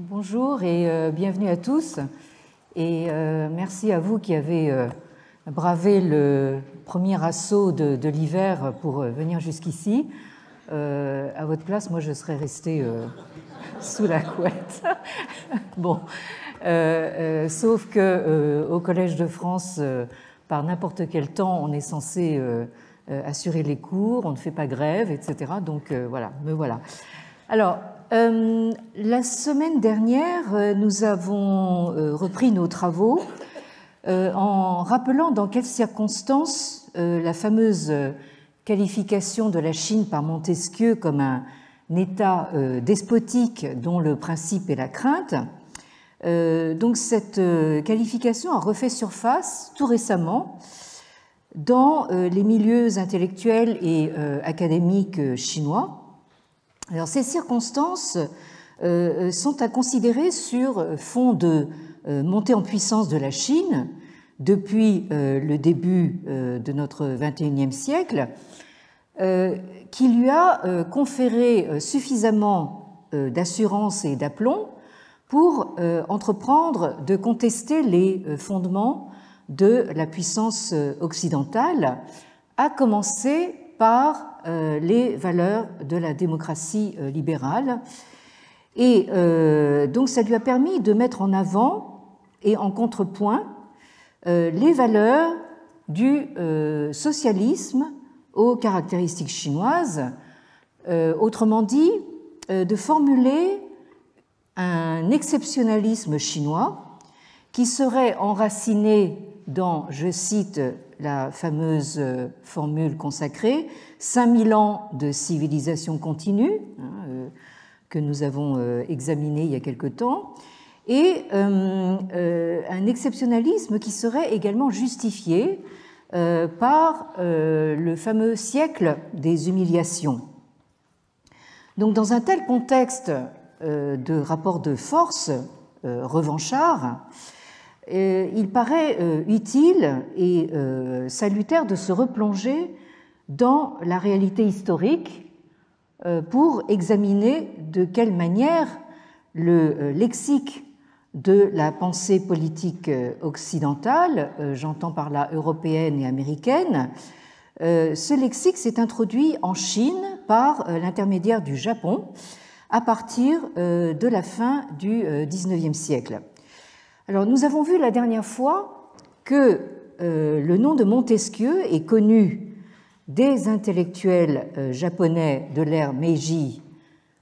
Bonjour et bienvenue à tous. Et merci à vous qui avez bravé le premier assaut de l'hiver pour venir jusqu'ici. À votre place, moi, je serais restée sous la couette. Bon, sauf que au Collège de France, par n'importe quel temps, on est censé assurer les cours, on ne fait pas grève, etc. Donc voilà, me voilà. Alors, la semaine dernière, nous avons repris nos travaux en rappelant dans quelles circonstances la fameuse qualification de la Chine par Montesquieu comme un État despotique dont le principe est la crainte. Donc cette qualification a refait surface tout récemment dans les milieux intellectuels et académiques chinois. Alors, ces circonstances sont à considérer sur fond de montée en puissance de la Chine depuis le début de notre XXIe siècle, qui lui a conféré suffisamment d'assurance et d'aplomb pour entreprendre de contester les fondements de la puissance occidentale, à commencer par les valeurs de la démocratie libérale. Et donc ça lui a permis de mettre en avant et en contrepoint les valeurs du socialisme aux caractéristiques chinoises, autrement dit, de formuler un exceptionnalisme chinois qui serait enraciné dans, je cite la fameuse formule consacrée, 5000 ans de civilisation continue, que nous avons examiné il y a quelque temps, et un exceptionnalisme qui serait également justifié par le fameux siècle des humiliations. Donc, dans un tel contexte de rapport de force revanchard, il paraît utile et salutaire de se replonger dans la réalité historique pour examiner de quelle manière le lexique de la pensée politique occidentale, j'entends par là européenne et américaine, ce lexique s'est introduit en Chine par l'intermédiaire du Japon à partir de la fin du XIXe siècle. Alors, nous avons vu la dernière fois que le nom de Montesquieu est connu des intellectuels japonais de l'ère Meiji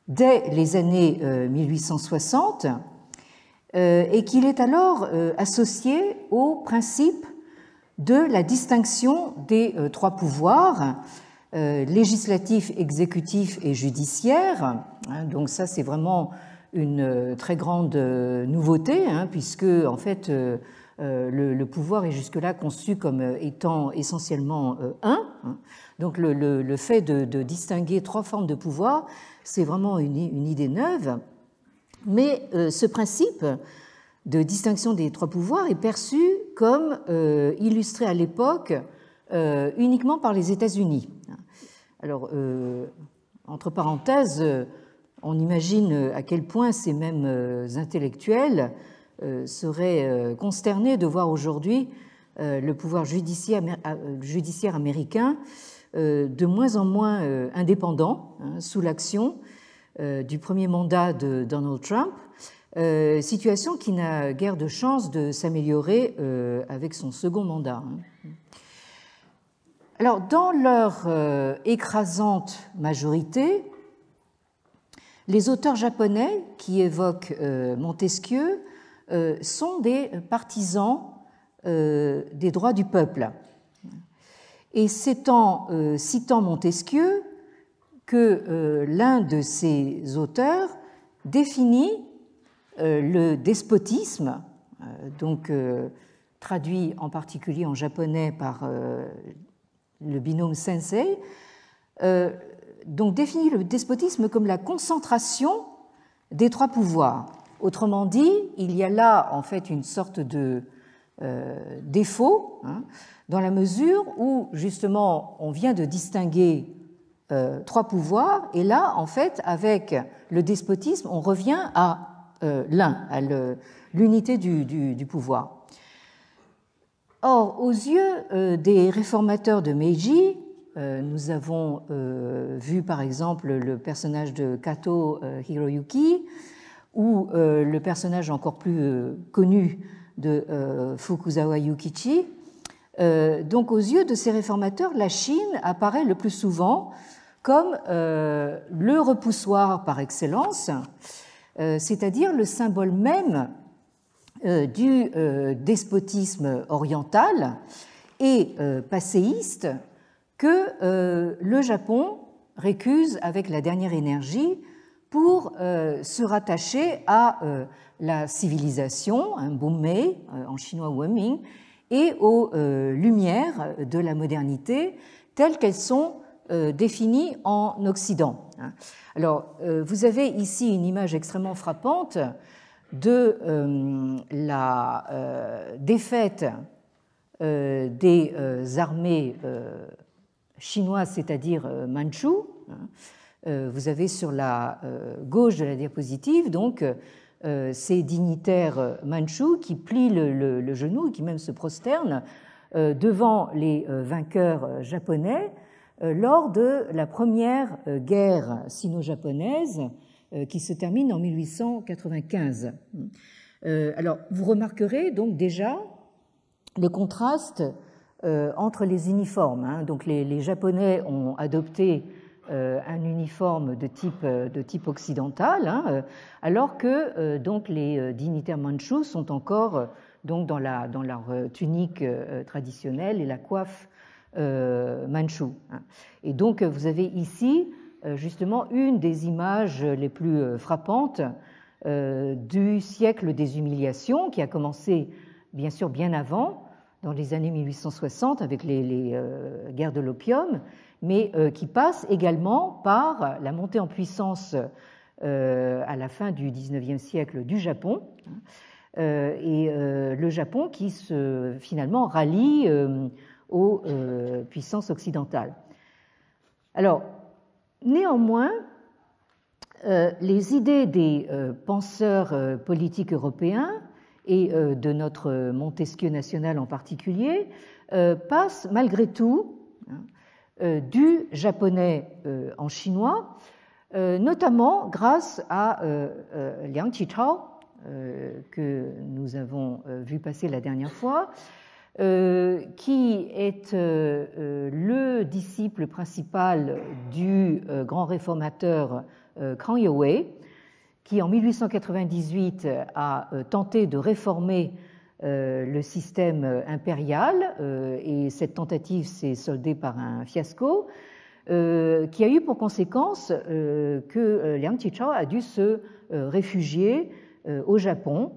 dès les années 1860 et qu'il est alors associé au principe de la distinction des trois pouvoirs, législatif, exécutif et judiciaire. Donc ça, c'est vraiment une très grande nouveauté, puisque en fait le pouvoir est jusque-là conçu comme étant essentiellement un. Donc le fait de distinguer trois formes de pouvoir, c'est vraiment une idée neuve, mais ce principe de distinction des trois pouvoirs est perçu comme illustré à l'époque uniquement par les États-Unis. Alors, entre parenthèses, on imagine à quel point ces mêmes intellectuels seraient consternés de voir aujourd'hui le pouvoir judiciaire américain de moins en moins indépendant, sous l'action du premier mandat de Donald Trump, situation qui n'a guère de chance de s'améliorer avec son second mandat. Alors, dans leur écrasante majorité, les auteurs japonais qui évoquent Montesquieu sont des partisans des droits du peuple. Et c'est en citant Montesquieu que l'un de ces auteurs définit le despotisme, donc traduit en particulier en japonais par le binôme sensei, donc définit le despotisme comme la concentration des trois pouvoirs. Autrement dit, il y a là en fait une sorte de défaut, dans la mesure où justement on vient de distinguer trois pouvoirs, et là en fait avec le despotisme on revient à l'un, à l'unité du pouvoir. Or, aux yeux des réformateurs de Meiji, nous avons vu par exemple le personnage de Kato Hiroyuki ou le personnage encore plus connu de Fukuzawa Yukichi. Donc, aux yeux de ces réformateurs, la Chine apparaît le plus souvent comme le repoussoir par excellence, c'est-à-dire le symbole même du despotisme oriental et passéiste que le Japon récuse avec la dernière énergie pour se rattacher à la civilisation, un Bummei, en chinois Wenming, et aux lumières de la modernité telles qu'elles sont définies en Occident. Alors, vous avez ici une image extrêmement frappante de la défaite des armées chinoises, c'est-à-dire mandchoues. Vous avez sur la gauche de la diapositive donc ces dignitaires mandchous qui plient le genou et qui même se prosternent devant les vainqueurs japonais lors de la première guerre sino-japonaise qui se termine en 1895. Alors, vous remarquerez donc déjà le contraste entre les uniformes. Donc, les Japonais ont adopté un uniforme de type occidental, alors que donc les dignitaires mandchous sont encore donc dans leur tunique traditionnelle et la coiffe mandchoue. Et donc, vous avez ici justement une des images les plus frappantes du siècle des humiliations, qui a commencé bien sûr bien avant, dans les années 1860 avec les guerres de l'opium, mais qui passe également par la montée en puissance à la fin du XIXe siècle du Japon, et le Japon qui finalement rallie aux puissances occidentales. Alors, néanmoins, les idées des penseurs politiques européens et de notre Montesquieu national en particulier passent malgré tout du japonais en chinois, notamment grâce à Liang Qichao, que nous avons vu passer la dernière fois, qui est le disciple principal du grand réformateur Krang Yo-wei, qui en 1898 a tenté de réformer le système impérial, et cette tentative s'est soldée par un fiasco, qui a eu pour conséquence que Liang Qichao a dû se réfugier au Japon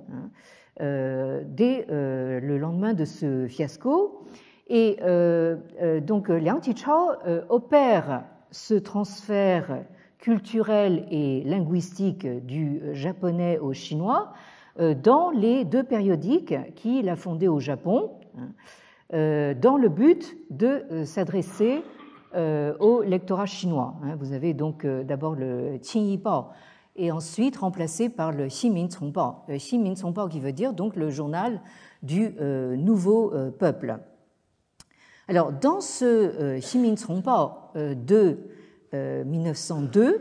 dès le lendemain de ce fiasco. Et donc Liang Qichao opère ce transfert culturel et linguistique du japonais au chinois dans les deux périodiques qu'il a fondés au Japon, dans le but de s'adresser au lectorat chinois. Vous avez donc d'abord le Qingyibao et ensuite remplacé par le Ximincongbao. Ximincongbao qui veut dire donc le journal du nouveau peuple. Alors dans ce Ximincongbao de 1902,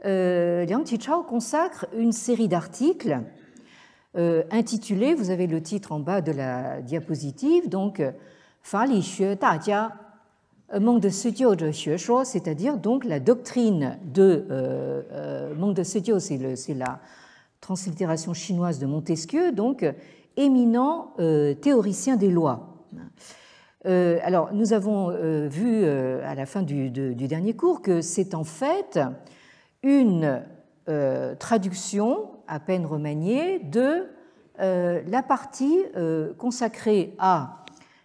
Liang Qichao consacre une série d'articles intitulés, vous avez le titre en bas de la diapositive, donc Fa Li Xue Da Jia Meng de Sijiu Zhe Xue Shuo, c'est-à-dire donc la doctrine de Meng de Sijiu, c'est la translittération chinoise de Montesquieu, donc éminent théoricien des lois. Alors, nous avons vu à la fin du dernier cours que c'est en fait une traduction à peine remaniée de la partie consacrée à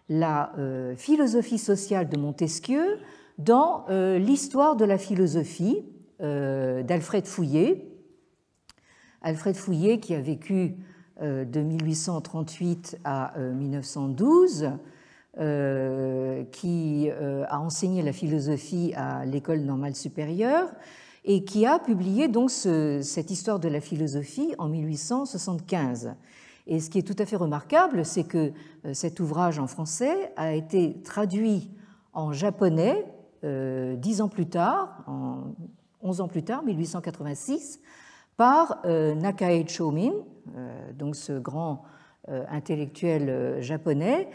la philosophie sociale de Montesquieu dans l'histoire de la philosophie d'Alfred Fouillé. Alfred Fouillé qui a vécu de 1838 à 1912, qui a enseigné la philosophie à l'École normale supérieure et qui a publié donc cette histoire de la philosophie en 1875. Et ce qui est tout à fait remarquable, c'est que cet ouvrage en français a été traduit en japonais 10 ans plus tard, 11 ans plus tard, 1886, par Nakae Chomin, donc ce grand intellectuel japonais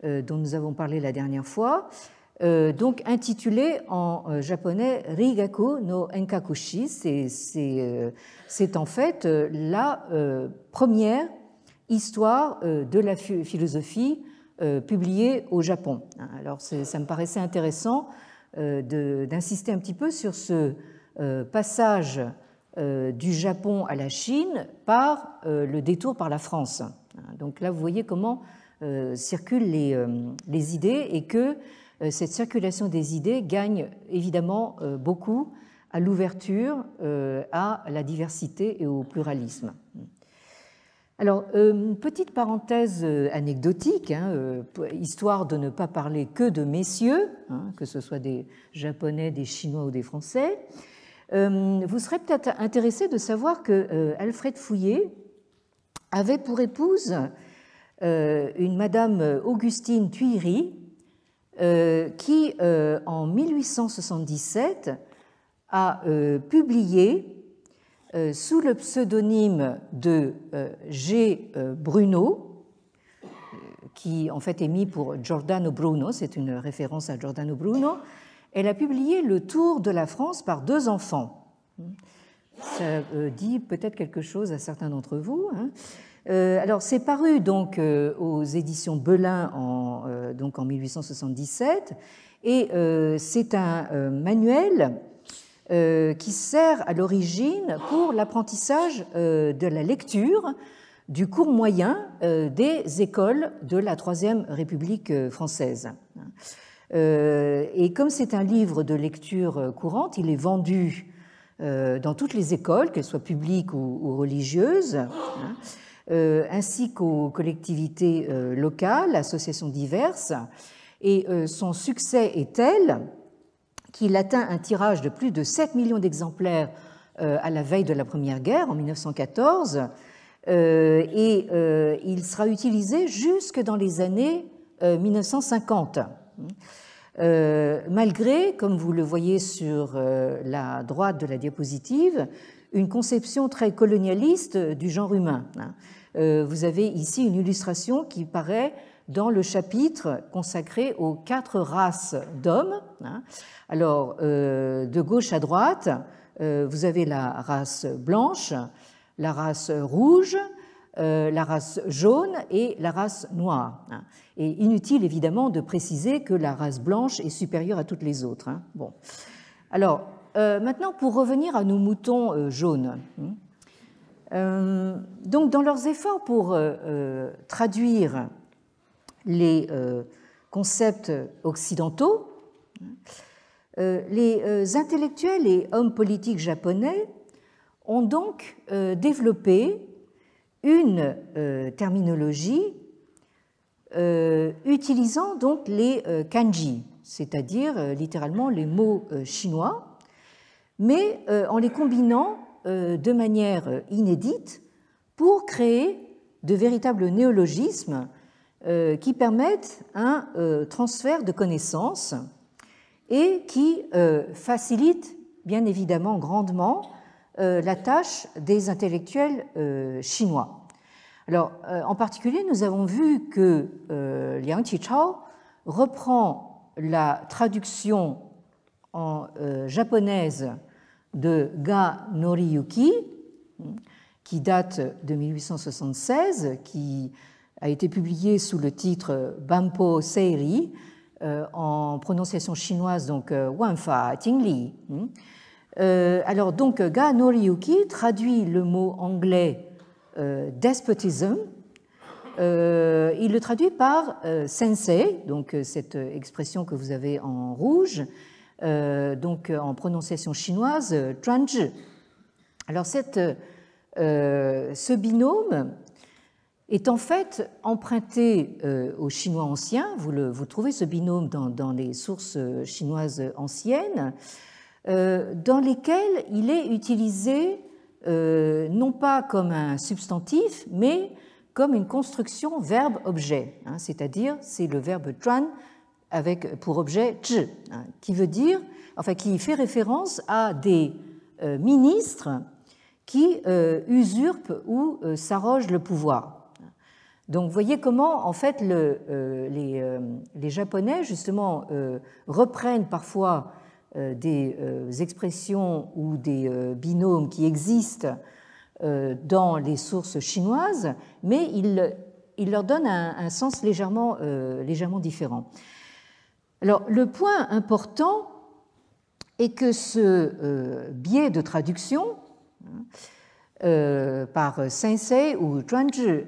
dont nous avons parlé la dernière fois, donc intitulé en japonais Rigaku no Enkakushi. C'est en fait la première histoire de la philosophie publiée au Japon. Alors ça me paraissait intéressant d'insister un petit peu sur ce passage du Japon à la Chine par le détour par la France. Donc là, vous voyez comment circulent les idées et que cette circulation des idées gagne évidemment beaucoup à l'ouverture, à la diversité et au pluralisme. Alors, une petite parenthèse anecdotique, histoire de ne pas parler que de messieurs, que ce soit des Japonais, des Chinois ou des Français. Vous serez peut-être intéressé de savoir que Alfred Fouillé avait pour épouse une madame Augustine Thuillery, qui, en 1877, a publié sous le pseudonyme de G. Bruno, qui en fait est mis pour Giordano Bruno, c'est une référence à Giordano Bruno, elle a publié Le Tour de la France par 2 enfants. Ça dit peut-être quelque chose à certains d'entre vous. Alors, c'est paru donc aux éditions Belin donc en 1877, et c'est un manuel qui sert à l'origine pour l'apprentissage de la lecture du cours moyen des écoles de la Troisième République française. Et comme c'est un livre de lecture courante, il est vendu dans toutes les écoles, qu'elles soient publiques ou religieuses, ainsi qu'aux collectivités locales, associations diverses. Et son succès est tel qu'il atteint un tirage de plus de 7 millions d'exemplaires à la veille de la Première Guerre, en 1914, et il sera utilisé jusque dans les années 1950. Malgré, comme vous le voyez sur la droite de la diapositive, une conception très colonialiste du genre humain. Vous avez ici une illustration qui paraît dans le chapitre consacré aux 4 races d'hommes. Alors, de gauche à droite, vous avez la race blanche, la race rouge, la race jaune et la race noire. Et inutile évidemment de préciser que la race blanche est supérieure à toutes les autres. Bon. Alors, maintenant, pour revenir à nos moutons jaunes. Donc, dans leurs efforts pour traduire les concepts occidentaux, les intellectuels et hommes politiques japonais ont donc développé une terminologie utilisant donc les kanji, c'est-à-dire littéralement les mots chinois, mais en les combinant de manière inédite pour créer de véritables néologismes qui permettent un transfert de connaissances et qui facilitent bien évidemment grandement la tâche des intellectuels chinois. Alors, en particulier, nous avons vu que Liang Qichao reprend la traduction en japonaise de Ga Noriyuki, qui date de 1876, qui a été publié sous le titre Banpo Seiri, en prononciation chinoise, donc Wanfa Jingli. Alors, donc, Ga Noriyuki traduit le mot anglais despotism. Il le traduit par sensei, donc cette expression que vous avez en rouge, donc en prononciation chinoise, Zhuanzhi. Alors, ce binôme est en fait emprunté au chinois ancien. Vous trouvez ce binôme dans les sources chinoises anciennes. dans lesquels il est utilisé non pas comme un substantif, mais comme une construction verbe-objet, hein, c'est-à-dire c'est le verbe zhuan avec pour objet zhi, hein, qui veut dire, enfin qui fait référence à des ministres qui usurpent ou s'arrogent le pouvoir. Donc vous voyez comment en fait les Japonais justement reprennent parfois des expressions ou des binômes qui existent dans les sources chinoises, mais il leur donne un sens légèrement différent. Alors, le point important est que ce biais de traduction par sensei ou zhuanzhi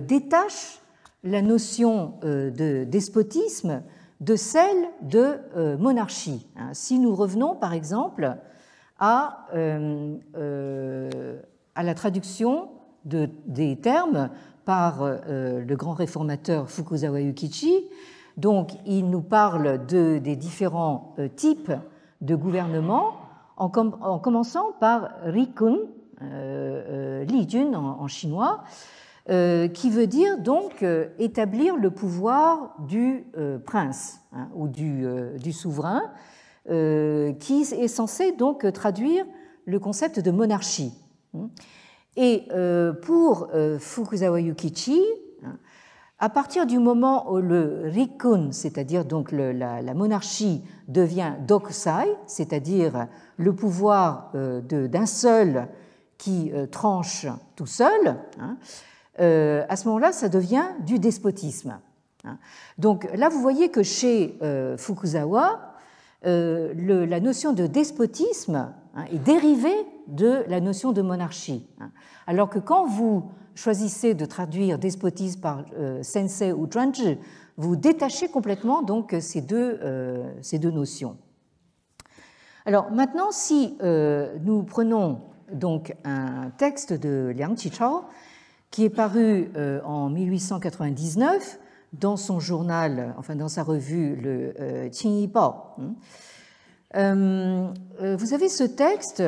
détache la notion de despotisme de celle de monarchie. Si nous revenons, par exemple, à la traduction des termes par le grand réformateur Fukuzawa Yukichi. Donc, il nous parle des différents types de gouvernement, en commençant par Rikun, Lijun en chinois, qui veut dire donc établir le pouvoir du prince, hein, ou du souverain, qui est censé donc traduire le concept de monarchie. Et pour Fukuzawa Yukichi, à partir du moment où le Rikun, c'est-à-dire donc la monarchie, devient Dokusai, c'est-à-dire le pouvoir d'un seul qui tranche tout seul, hein, à ce moment-là, ça devient du despotisme. Donc là, vous voyez que chez Fukuzawa, la notion de despotisme est dérivée de la notion de monarchie. Alors que quand vous choisissez de traduire despotisme par sensei ou zhuanzhi, vous détachez complètement donc ces deux notions. Alors maintenant, si nous prenons donc un texte de Liang Qichao qui est paru en 1899 dans son journal, enfin dans sa revue, le Qingyi Bao. Vous avez ce texte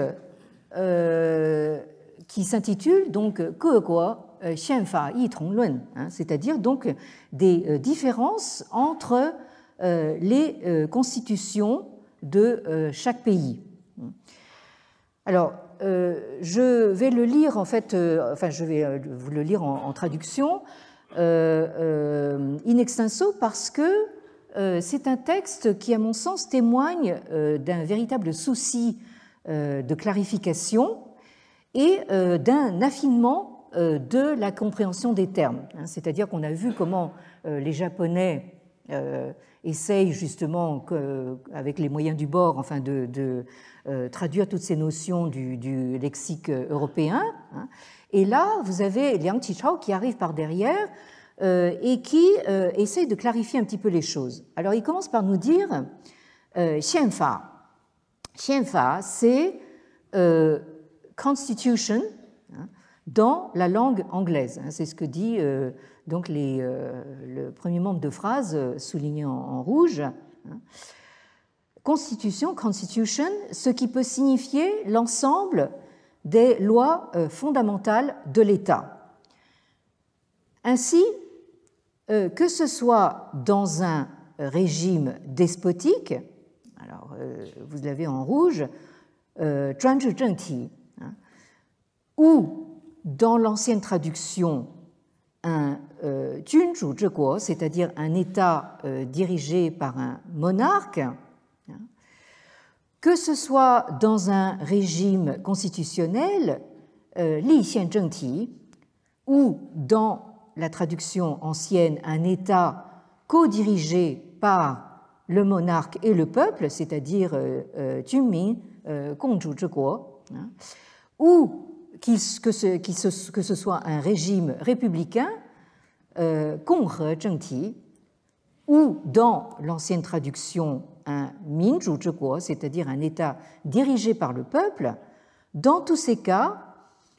qui s'intitule donc Ge Guo Xianfa Yi Tong Lun, c'est-à-dire donc des différences entre les constitutions de chaque pays. Alors, je vais le lire en fait, je vais vous le lire en traduction in extenso parce que c'est un texte qui, à mon sens, témoigne d'un véritable souci de clarification et d'un affinement de la compréhension des termes. C'est-à-dire qu'on a vu comment les Japonais essayent justement, avec les moyens du bord, enfin de traduire toutes ces notions du lexique européen. Et là, vous avez Liang Qichao qui arrive par derrière et qui essaye de clarifier un petit peu les choses. Alors, il commence par nous dire Xianfa. Xianfa, c'est constitution dans la langue anglaise. C'est ce que dit donc le premier membre de phrase souligné en rouge. Constitution, ce qui peut signifier l'ensemble des lois fondamentales de l'État. Ainsi, que ce soit dans un régime despotique, alors vous l'avez en rouge, zhuanzhi zhengti, ou dans l'ancienne traduction un junzhu zhiguo, c'est-à-dire un État dirigé par un monarque, que ce soit dans un régime constitutionnel, li xian zhengti, ou dans la traduction ancienne un État co-dirigé par le monarque et le peuple, c'est-à-dire junmin gongzhu zhiguo, ou que ce soit un régime républicain, gonghe zhengti, ou dans l'ancienne traduction un minzhu zhiguo, c'est-à-dire un État dirigé par le peuple. Dans tous ces cas,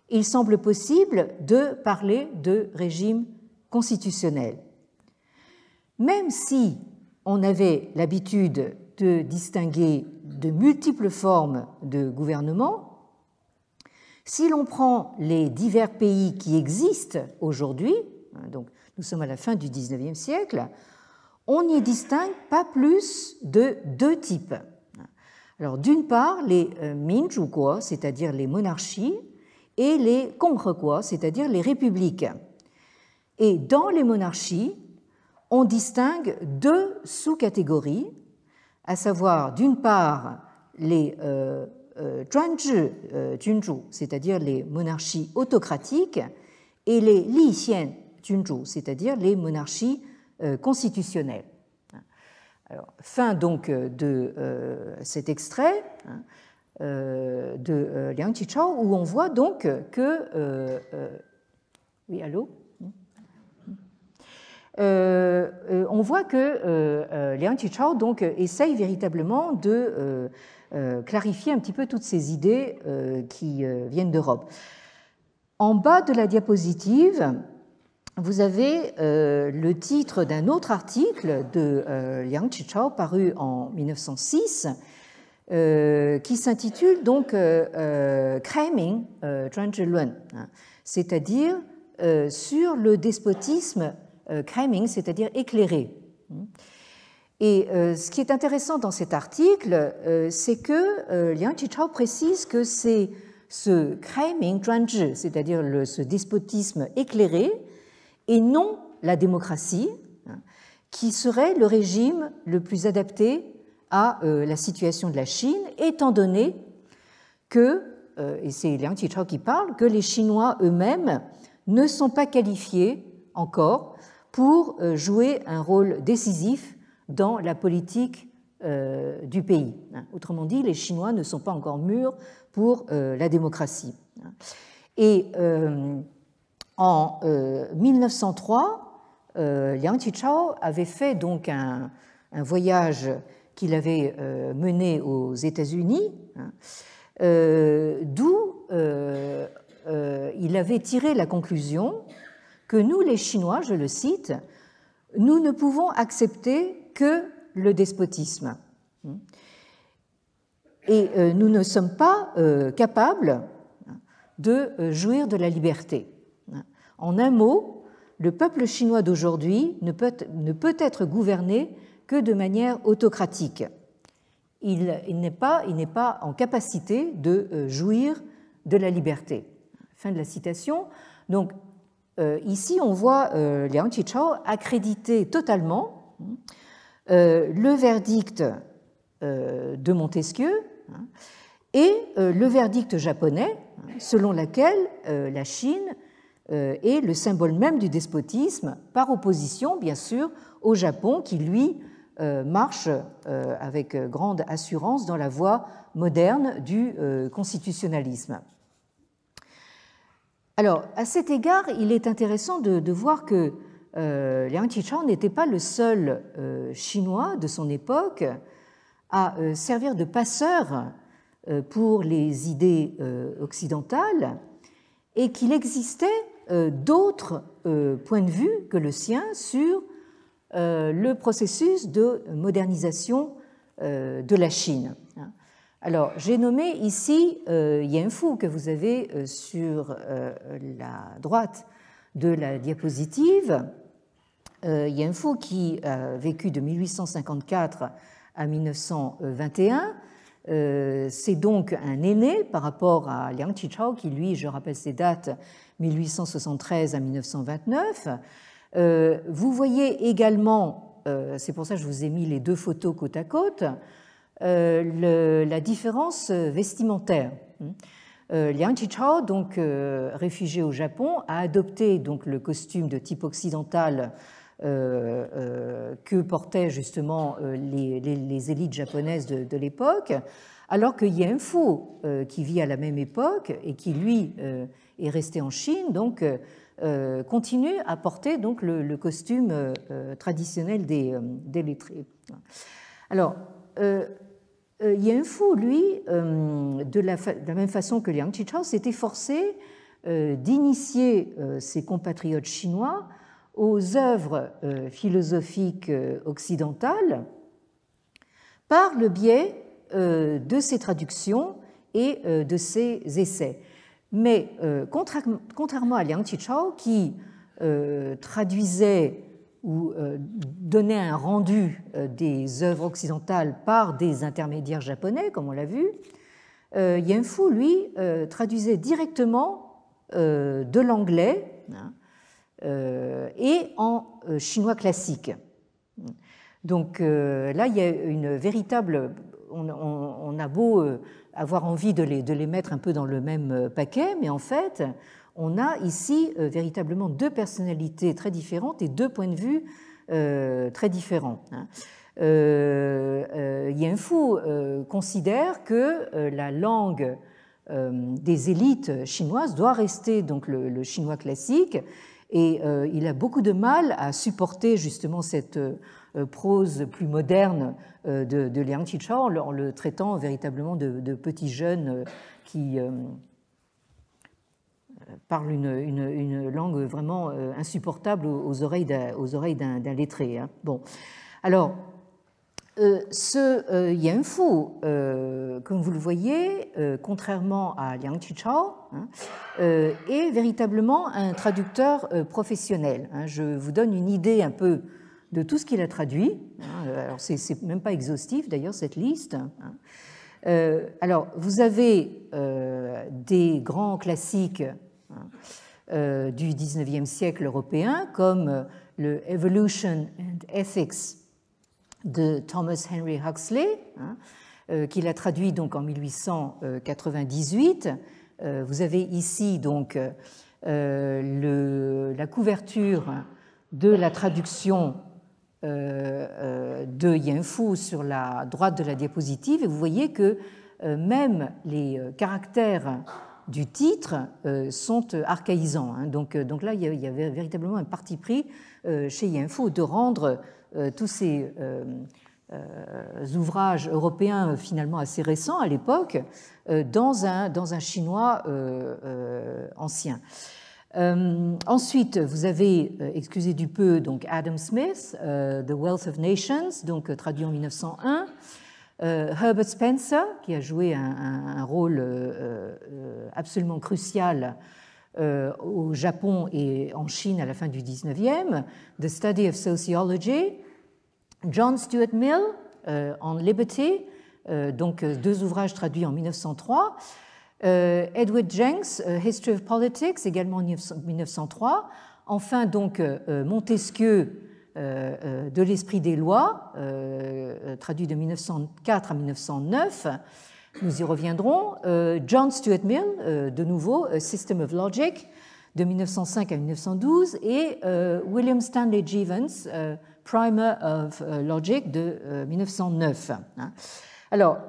il semble possible de parler de régime constitutionnel. Même si on avait l'habitude de distinguer de multiples formes de gouvernement. Si l'on prend les divers pays qui existent aujourd'hui, donc nous sommes à la fin du XIXe siècle, on n'y distingue pas plus de deux types. Alors, d'une part, les minzhuguo, c'est-à-dire les monarchies, et les gongheguo, c'est-à-dire les républiques. Et dans les monarchies, on distingue deux sous-catégories, à savoir, d'une part, les zhuanzhi junzhu, c'est-à-dire les monarchies autocratiques, et les lixian junzhu, c'est-à-dire les monarchies constitutionnelles. Alors, fin donc de cet extrait de Liang Qichao, où on voit donc que... oui, allô? On voit que Liang Qichao donc essaye véritablement de clarifier un petit peu toutes ces idées qui viennent d'Europe. En bas de la diapositive, vous avez le titre d'un autre article de Liang Qichao paru en 1906 qui s'intitule donc Kreiming Zhuanzhilun, c'est-à-dire sur le despotisme Kreiming, c'est-à-dire éclairé. Et ce qui est intéressant dans cet article, c'est que Liang Qichao précise que c'est ce Kreiming Zhuanzhi, c'est-à-dire ce despotisme éclairé, et non la démocratie, qui serait le régime le plus adapté à la situation de la Chine, étant donné que, et c'est Liang Qichao qui parle, que les Chinois eux-mêmes ne sont pas qualifiés encore pour jouer un rôle décisif dans la politique du pays. Autrement dit, les Chinois ne sont pas encore mûrs pour la démocratie. Et en 1903, Liang Qichao avait fait donc un voyage qu'il avait mené aux États-Unis, d'où il avait tiré la conclusion que nous, les Chinois, je le cite, nous ne pouvons accepter que le despotisme. Et nous ne sommes pas capables de jouir de la liberté. En un mot, le peuple chinois d'aujourd'hui ne peut être gouverné que de manière autocratique. Il n'est pas en capacité de jouir de la liberté. Fin de la citation. Donc, ici, on voit Liang Qichao accréditer totalement le verdict de Montesquieu et le verdict japonais, selon lequel la Chine est le symbole même du despotisme, par opposition, bien sûr, au Japon, qui, lui, marche avec grande assurance dans la voie moderne du constitutionnalisme. Alors, à cet égard, il est intéressant de voir que Liang Qichao n'était pas le seul Chinois de son époque à servir de passeur pour les idées occidentales et qu'il existait d'autres points de vue que le sien sur le processus de modernisation de la Chine. Alors, j'ai nommé ici Yan Fu, que vous avez sur la droite de la diapositive. Yan Fu, qui a vécu de 1854 à 1921, c'est donc un aîné par rapport à Liang Qichao, qui, lui, je rappelle ses dates, 1873 à 1929. Vous voyez également, c'est pour ça que je vous ai mis les deux photos côte à côte, la différence vestimentaire. Liang Qichao, donc réfugié au Japon, a adopté donc le costume de type occidental que portaient justement les élites japonaises de l'époque, alors que Yan Fu, qui vit à la même époque et qui lui est resté en Chine, donc continue à porter donc le costume traditionnel des lettrés. Alors, Yan Fu, lui, de la même façon que Liang Qichao, s'était forcé d'initier ses compatriotes chinois aux œuvres philosophiques occidentales par le biais de ses traductions et de ses essais. Mais contrairement à Liang Qichao, qui traduisait ou donnait un rendu des œuvres occidentales par des intermédiaires japonais, comme on l'a vu, Yan Fu, lui, traduisait directement de l'anglais et en chinois classique. Donc là, il y a une véritable... On a beau avoir envie de les mettre un peu dans le même paquet, mais en fait, on a ici véritablement deux personnalités très différentes et deux points de vue très différents. Yan Fu considère que la langue des élites chinoises doit rester donc le chinois classique, et il a beaucoup de mal à supporter justement cette prose plus moderne de Liang Qichao en le traitant véritablement de petits jeunes qui parlent une langue vraiment insupportable aux oreilles d'un lettré. Bon, alors ce Yan Fu, comme vous le voyez, contrairement à Liang Qichao, est véritablement un traducteur professionnel. Je vous donne une idée un peu de tout ce qu'il a traduit. Alors, c'est même pas exhaustif d'ailleurs cette liste. Alors, vous avez des grands classiques du XIXe siècle européen, comme le Evolution and Ethics de Thomas Henry Huxley, qu'il a traduit donc en 1898. Vous avez ici donc la couverture de la traduction de Yan Fu sur la droite de la diapositive, et vous voyez que même les caractères du titre sont archaïsants. Donc là, il y avait véritablement un parti pris chez Yan Fu de rendre tous ces ouvrages européens finalement assez récents à l'époque dans un chinois ancien. Ensuite, vous avez, excusez du peu, donc Adam Smith, The Wealth of Nations, donc traduit en 1901. Herbert Spencer, qui a joué un rôle absolument crucial au Japon et en Chine à la fin du 19e, The Study of Sociology. John Stuart Mill, On Liberty, donc deux ouvrages traduits en 1903. Edward Jenks, History of Politics, également en 1903. Enfin, donc, Montesquieu, De l'esprit des lois, traduit de 1904 à 1909. Nous y reviendrons. John Stuart Mill, de nouveau, System of Logic, de 1905 à 1912. Et William Stanley Jevons, Primer of Logic, de 1909. Alors,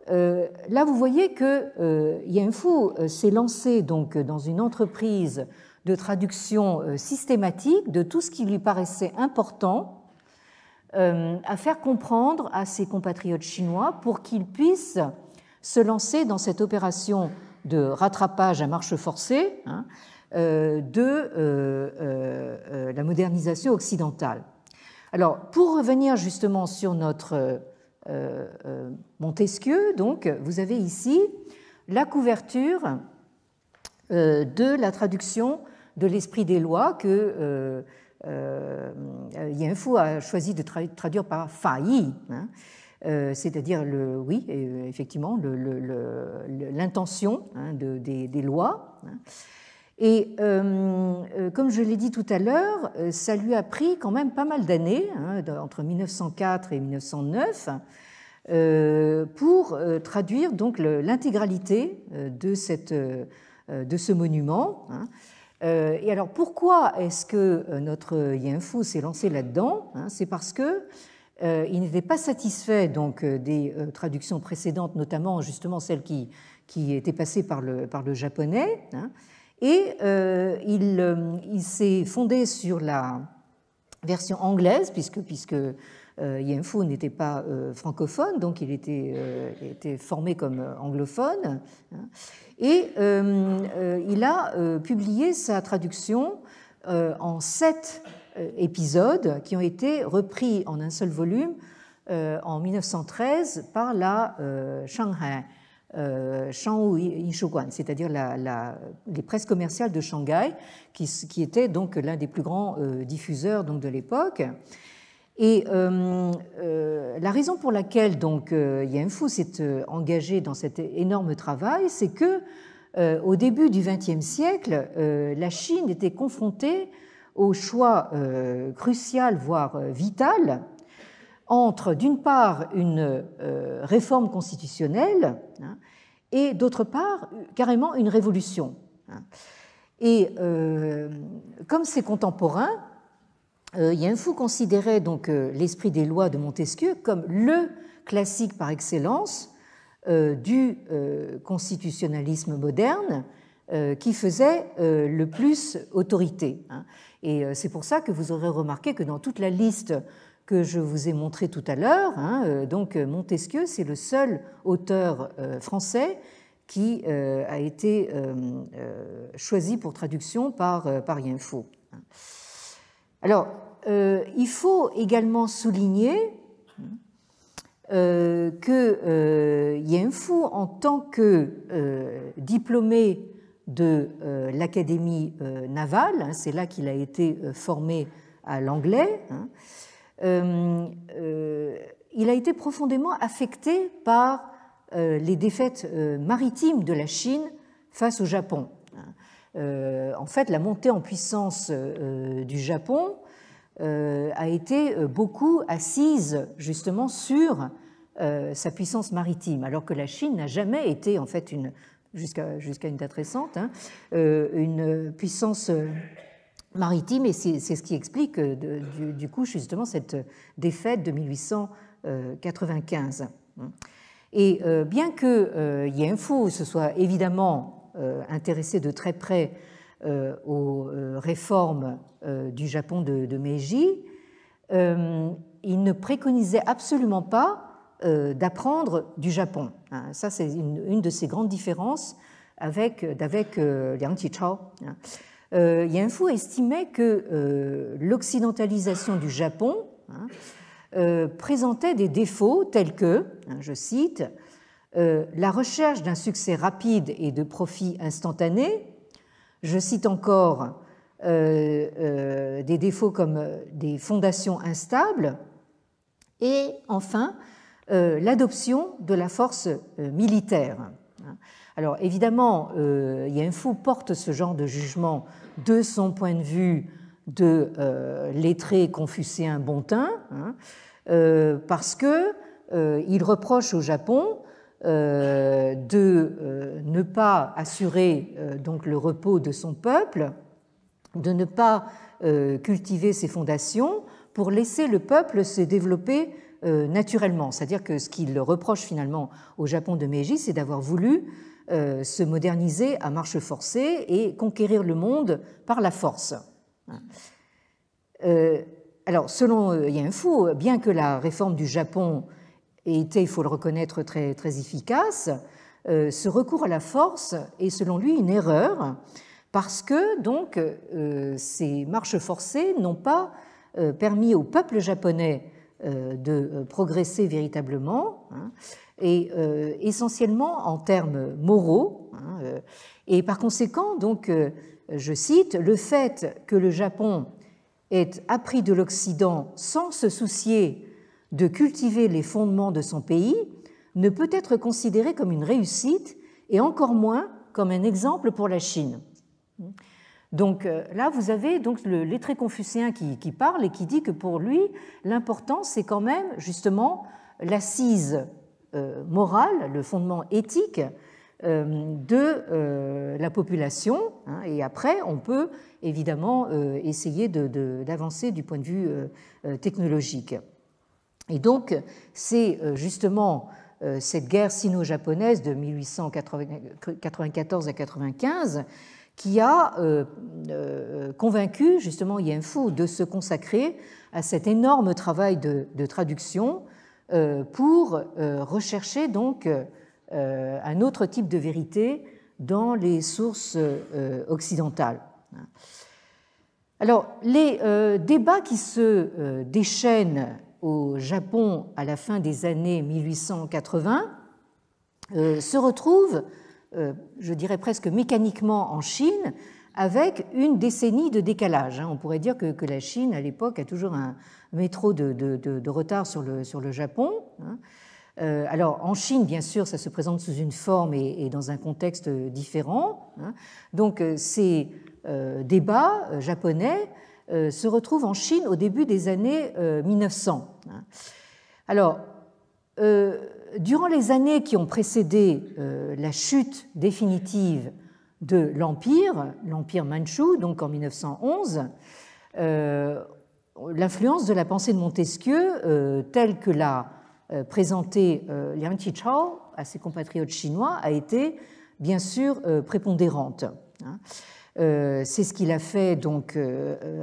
là, vous voyez que Yan Fu s'est lancé donc dans une entreprise de traduction systématique de tout ce qui lui paraissait important à faire comprendre à ses compatriotes chinois pour qu'ils puissent se lancer dans cette opération de rattrapage à marche forcée de la modernisation occidentale. Alors, pour revenir justement sur notre Montesquieu, donc, vous avez ici la couverture de la traduction de l'esprit des lois que Yan Fu a choisi de traduire par Fayi, c'est-à-dire effectivement l'intention des lois. Et comme je l'ai dit tout à l'heure, ça lui a pris quand même pas mal d'années, entre 1904 et 1909, pour traduire donc l'intégralité de ce monument. Et alors pourquoi est-ce que notre Yan Fu s'est lancé là-dedans? C'est parce que il n'était pas satisfait donc des traductions précédentes, notamment justement celles qui étaient passées par le japonais. Et il s'est fondé sur la version anglaise, puisque Yan Fu n'était pas francophone, donc il était formé comme anglophone. Et il a publié sa traduction en 7 épisodes qui ont été repris en un seul volume en 1913 par la Shanghai Shanghu Yishuguan, c'est-à-dire les presses commerciales de Shanghai, qui était donc l'un des plus grands diffuseurs donc, de l'époque. Et la raison pour laquelle donc Yan Fu s'est engagé dans cet énorme travail, c'est que au début du XXe siècle, la Chine était confrontée au choix crucial, voire vital, entre d'une part une réforme constitutionnelle et d'autre part carrément une révolution. Et comme ses contemporains, Yan Fu considérait donc l'esprit des lois de Montesquieu comme le classique par excellence du constitutionnalisme moderne qui faisait le plus autorité. Et c'est pour ça que vous aurez remarqué que dans toute la liste que je vous ai montrée tout à l'heure, donc Montesquieu, c'est le seul auteur français qui a été choisi pour traduction par Yan Fu. Alors, il faut également souligner que Yan Fu, en tant que diplômé de l'Académie navale, c'est là qu'il a été formé à l'anglais, il a été profondément affecté par les défaites maritimes de la Chine face au Japon. En fait, la montée en puissance du Japon a été beaucoup assise justement sur sa puissance maritime, alors que la Chine n'a jamais été, en fait, jusqu'à une date récente, une puissance maritime, et c'est ce qui explique du coup justement cette défaite de 1895. Et bien que Yan Fu se soit évidemment intéressé de très près aux réformes du Japon de Meiji, il ne préconisait absolument pas d'apprendre du Japon. Ça, c'est une de ses grandes différences avec Liang Qichao. Yan Fu estimait que l'occidentalisation du Japon présentait des défauts tels que, je cite, la recherche d'un succès rapide et de profit instantané. Je cite encore des défauts comme des fondations instables et enfin l'adoption de la force militaire. Alors évidemment, Yan Fu porte ce genre de jugement de son point de vue de lettré confucéen bontain, parce que il reproche au Japon de ne pas assurer donc le repos de son peuple, de ne pas cultiver ses fondations pour laisser le peuple se développer naturellement. C'est-à-dire que ce qu'il reproche finalement au Japon de Meiji, c'est d'avoir voulu se moderniser à marche forcée et conquérir le monde par la force. Alors, selon Yan Fu, bien que la réforme du Japon ait été, il faut le reconnaître, très, très efficace, ce recours à la force est selon lui une erreur parce que donc ces marches forcées n'ont pas permis au peuple japonais de progresser véritablement, et essentiellement en termes moraux. Et par conséquent, donc, je cite, le fait que le Japon ait appris de l'Occident sans se soucier de cultiver les fondements de son pays ne peut être considéré comme une réussite et encore moins comme un exemple pour la Chine. Donc là, vous avez donc le lettré confucéen qui parle et qui dit que pour lui, l'important, c'est quand même justement l'assise morale, le fondement éthique de la population. Et après, on peut évidemment essayer d'avancer du point de vue technologique. Et donc, c'est justement cette guerre sino-japonaise de 1894 à 95 qui a convaincu justement Yan Fu de se consacrer à cet énorme travail de traduction pour rechercher donc un autre type de vérité dans les sources occidentales. Alors, les débats qui se déchaînent au Japon à la fin des années 1880 se retrouve, je dirais presque mécaniquement, en Chine, avec une décennie de décalage. On pourrait dire que la Chine, à l'époque, a toujours un métro de retard sur le Japon. Alors, en Chine, bien sûr, ça se présente sous une forme et dans un contexte différent. Donc, ces débats japonais se retrouvent en Chine au début des années 1900. Alors, durant les années qui ont précédé la chute définitive de l'empire mandchou, donc en 1911, l'influence de la pensée de Montesquieu, telle que l'a présentée Liang Qichao à ses compatriotes chinois, a été bien sûr prépondérante. C'est ce qu'il a fait donc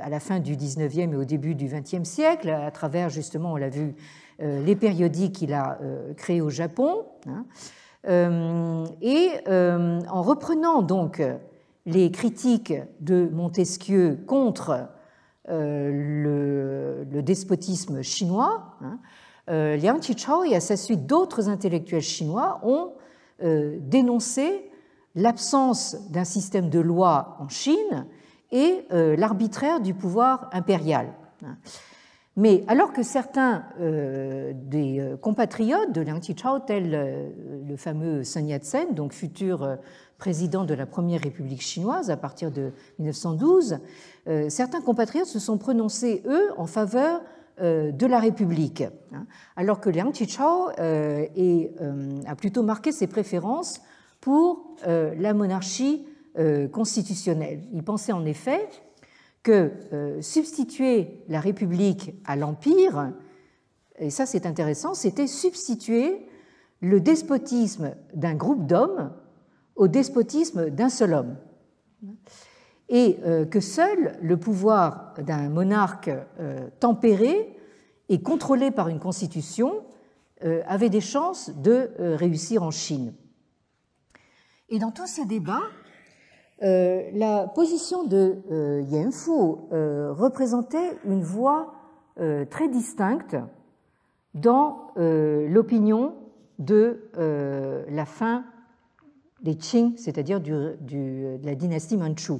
à la fin du XIXe et au début du XXe siècle, à travers justement, on l'a vu, les périodiques qu'il a créés au Japon. Et en reprenant donc les critiques de Montesquieu contre le despotisme chinois, Liang Qichao et à sa suite d'autres intellectuels chinois ont dénoncé l'absence d'un système de loi en Chine et l'arbitraire du pouvoir impérial. Mais alors que certains des compatriotes de Liang Qichao, tels le fameux Sun Yat-sen, donc futur président de la Première République chinoise à partir de 1912, certains compatriotes se sont prononcés, eux, en faveur de la République, alors que Liang Qichao a plutôt marqué ses préférences pour la monarchie constitutionnelle. Il pensait en effet que substituer la République à l'Empire, et ça c'est intéressant, c'était substituer le despotisme d'un groupe d'hommes au despotisme d'un seul homme. Et que seul le pouvoir d'un monarque tempéré et contrôlé par une constitution avait des chances de réussir en Chine. Et dans tous ces débats, la position de Yan Fu représentait une voix très distincte dans l'opinion de la fin des Qing, c'est-à-dire de la dynastie mandchoue.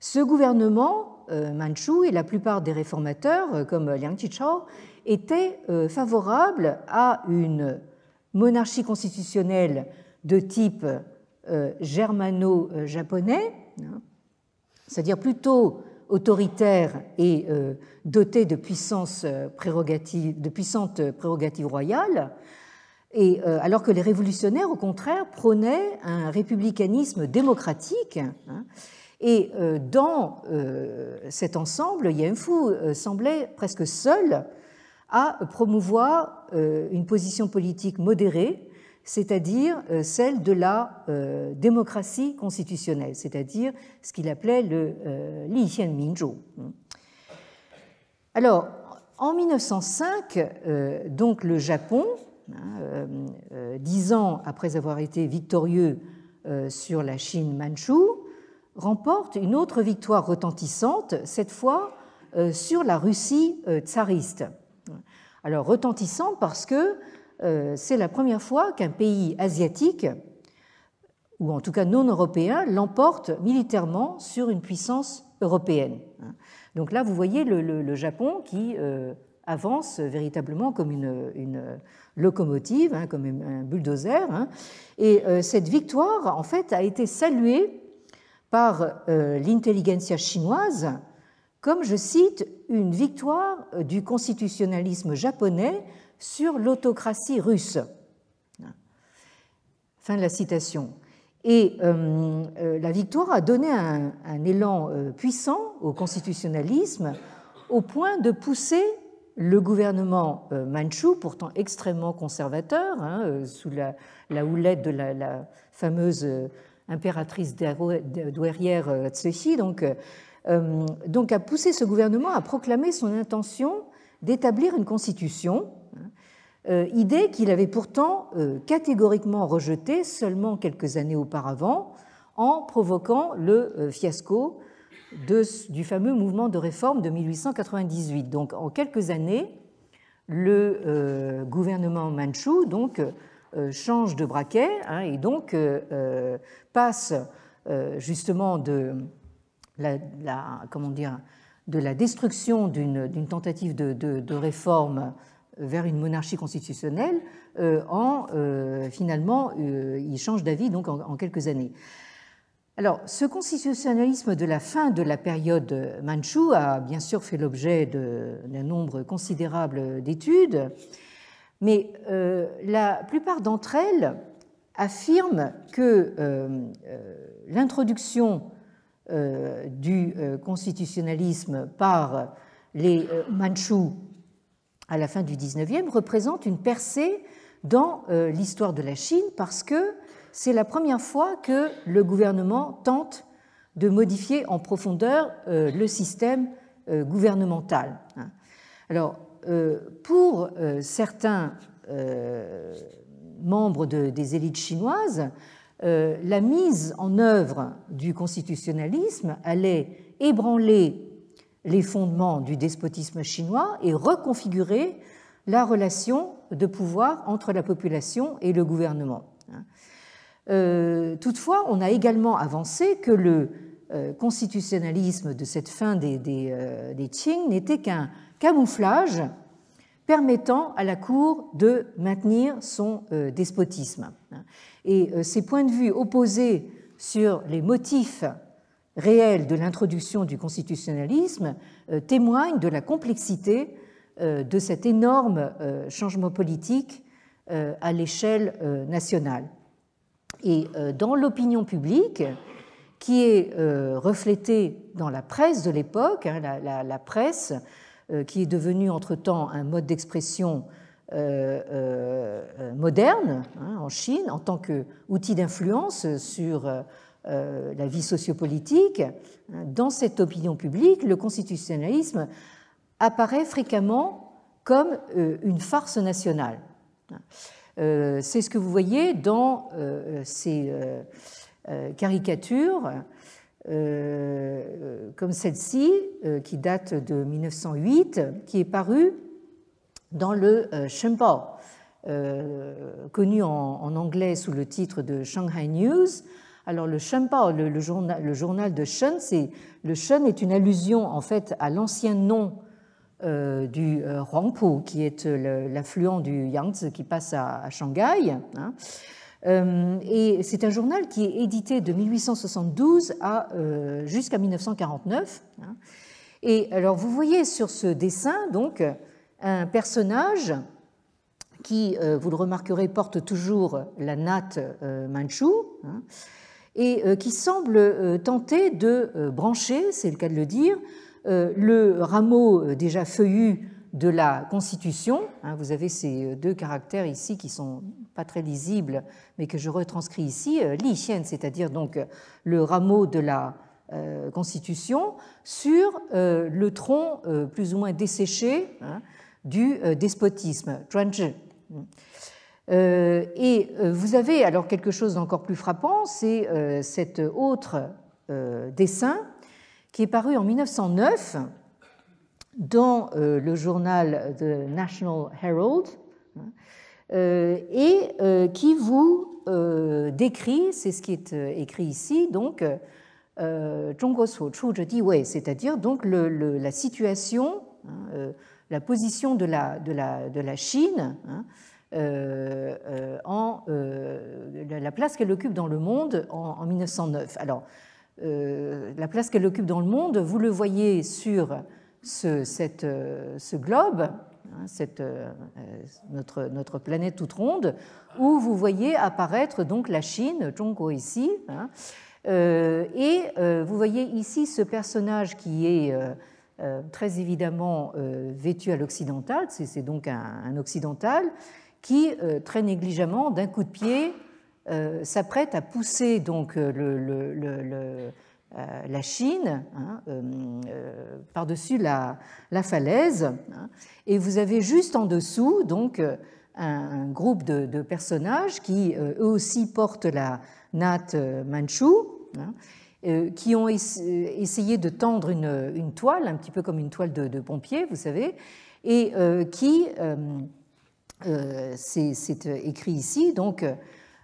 Ce gouvernement mandchou et la plupart des réformateurs, comme Liang Qichao, étaient favorables à une monarchie constitutionnelle de type germano-japonais, c'est-à-dire plutôt autoritaire et doté de puissantes prérogatives royales, et alors que les révolutionnaires, au contraire, prônaient un républicanisme démocratique. Et dans cet ensemble, Yan Fu semblait presque seul à promouvoir une position politique modérée, c'est-à-dire celle de la démocratie constitutionnelle, c'est-à-dire ce qu'il appelait le Lixian Minzhu. Alors, en 1905, donc le Japon, 10 ans après avoir été victorieux sur la Chine mandchoue, remporte une autre victoire retentissante, cette fois sur la Russie tsariste. Alors, retentissante parce que c'est la première fois qu'un pays asiatique, ou en tout cas non européen, l'emporte militairement sur une puissance européenne. Donc là, vous voyez le Japon qui avance véritablement comme une locomotive, comme un bulldozer. Et cette victoire, en fait, a été saluée par l'intelligentsia chinoise comme, je cite, une victoire du constitutionnalisme japonais sur l'autocratie russe. Fin de la citation. Et la victoire a donné un élan puissant au constitutionnalisme au point de pousser le gouvernement mandchou, pourtant extrêmement conservateur, sous la houlette de la fameuse impératrice douairière Cixi, donc a poussé ce gouvernement à proclamer son intention d'établir une constitution, idée qu'il avait pourtant catégoriquement rejetée seulement quelques années auparavant en provoquant le fiasco du fameux mouvement de réforme de 1898. Donc en quelques années, le gouvernement mandchou donc, change de braquet et donc passe justement de de la destruction d'une tentative de réforme vers une monarchie constitutionnelle finalement il change d'avis donc en quelques années. Alors, ce constitutionnalisme de la fin de la période mandchoue a bien sûr fait l'objet d'un nombre considérable d'études, mais la plupart d'entre elles affirment que l'introduction du constitutionnalisme par les Mandchous à la fin du XIXe représente une percée dans l'histoire de la Chine parce que c'est la première fois que le gouvernement tente de modifier en profondeur le système gouvernemental. Alors, pour certains membres des élites chinoises, la mise en œuvre du constitutionnalisme allait ébranler les fondements du despotisme chinois et reconfigurer la relation de pouvoir entre la population et le gouvernement. Toutefois, on a également avancé que le constitutionnalisme de cette fin des Qing n'était qu'un camouflage permettant à la cour de maintenir son despotisme. Et ces points de vue opposés sur les motifs réels de l'introduction du constitutionnalisme témoignent de la complexité de cet énorme changement politique à l'échelle nationale. Et dans l'opinion publique, qui est reflétée dans la presse de l'époque, la presse qui est devenue entre-temps un mode d'expression moderne en Chine en tant qu'outil d'influence sur la vie sociopolitique, dans cette opinion publique, le constitutionnalisme apparaît fréquemment comme une farce nationale. C'est ce que vous voyez dans ces caricatures comme celle-ci, qui date de 1908, qui est parue dans le Shenpao, connu en anglais sous le titre de Shanghai News. Alors le Shenpao, le journal de Shen, le Shen est une allusion en fait à l'ancien nom du Huangpu, qui est l'affluent du Yangtze qui passe à Shanghai. Et c'est un journal qui est édité de 1872 jusqu'à 1949. Et alors vous voyez sur ce dessin donc un personnage qui, vous le remarquerez, porte toujours la natte mandchoue et qui semble tenter de brancher, c'est le cas de le dire, le rameau déjà feuillu de la Constitution. Vous avez ces deux caractères ici qui ne sont pas très lisibles, mais que je retranscris ici, Li Xian, c'est-à-dire donc le rameau de la Constitution, sur le tronc plus ou moins desséché du despotisme, Zhuanzhi. Et vous avez alors quelque chose d'encore plus frappant, c'est cet autre dessin qui est paru en 1909 dans le journal The National Herald et qui vous décrit, c'est ce qui est écrit ici, donc Zhongguo Su Chu Zhe Di Wei, c'est-à-dire donc la situation, la position de la Chine, la place qu'elle occupe dans le monde en 1909. Alors, la place qu'elle occupe dans le monde, vous le voyez sur ce globe, notre planète toute ronde, où vous voyez apparaître donc la Chine, Zhongguo ici, et vous voyez ici ce personnage qui est très évidemment vêtu à l'occidental, c'est donc un occidental, qui très négligemment, d'un coup de pied, s'apprête à pousser donc la Chine par-dessus la falaise, et vous avez juste en dessous donc un groupe de personnages qui eux aussi portent la natte mandchoue, qui ont essayé de tendre une toile, un petit peu comme une toile de pompier, vous savez, et qui, c'est écrit ici, donc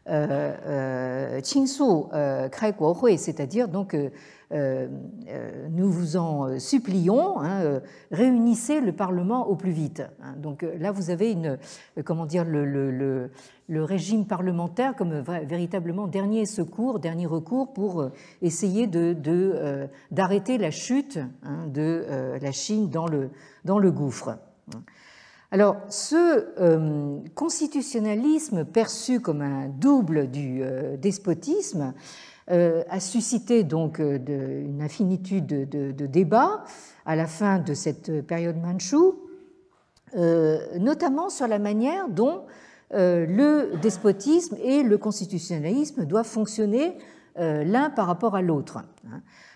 Qingsu Kai Guohui, c'est-à-dire donc nous vous en supplions, hein, réunissez le Parlement au plus vite. Hein. Donc là, vous avez comment dire, le régime parlementaire comme véritablement dernier secours, dernier recours pour essayer d'arrêter la chute, hein, de la Chine dans le gouffre. Alors, ce constitutionnalisme perçu comme un double du despotisme a suscité donc une infinitude de débats à la fin de cette période mandchoue, notamment sur la manière dont le despotisme et le constitutionnalisme doivent fonctionner l'un par rapport à l'autre.